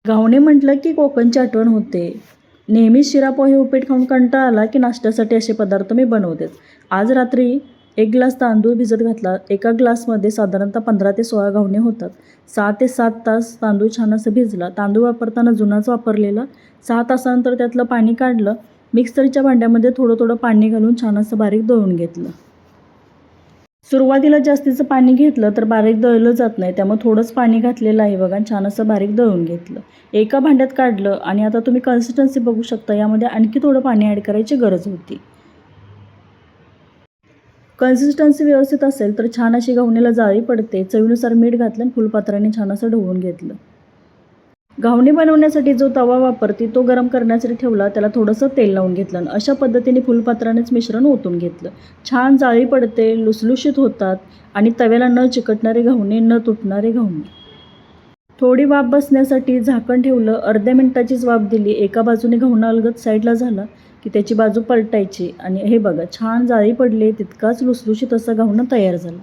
घावणे म्हटलं की कोकणची आठवण होते. नेहमीच शिरा पोहे उपीट खाऊन कंटाळा आला की नाश्त्यासाठी असे पदार्थ मी बनवतेच. आज रात्री 1 ग्लास तांदूळ भिजत घातला. एका ग्लासमध्ये साधारणतः 15 ते 16 घावणे होतात. 6 ते 7 तास तांदूळ छान असं भिजला. तांदूळ वापरताना जुनाच वापरलेला. 6 तासानंतर त्यातलं पाणी काढलं. मिक्सरच्या भांड्यामध्ये थोडं थोडं पाणी घालून छान असं बारीक दळून घेतलं. सुरुवातीला जास्तीचं पाणी घेतलं तर बारीक दळलं जात नाही, त्यामुळे थोडंच पाणी घातलेलं आहे बघा. छान असं बारीक दळून घेतलं. एका भांड्यात काढलं आणि आता तुम्ही कन्सिस्टन्सी बघू शकता. यामध्ये आणखी थोडं पाणी ॲड करायची गरज होती. कन्सिस्टन्सी व्यवस्थित असेल तर छान अशी घावणीला जाळी पडते. चवीनुसार मीठ घातलं आणि फुलपात्राने छान असं ढवळून घेतलं. घावणे बनवण्यासाठी जो तवा वापरते तो गरम करण्यासाठी ठेवला. त्याला थोडंसं तेल लावून घेतलं आणि अशा पद्धतीने फुलपात्रानेच मिश्रण ओतून घेतलं. छान जाळी पडते, लुसलुशीत होतात आणि तव्याला न चिकटणारे घावणे, न तुटणारे घावणे. थोडी वाफ बसण्यासाठी झाकण ठेवलं. अर्ध्या मिनिटाचीच वाफ दिली. एका बाजूने घावणं अलगद साईडला झाला की त्याची बाजू पलटायची आणि हे बघा छान जाळी पडली. तितकाच लुसलुशीत असा घावणं तयार झाला.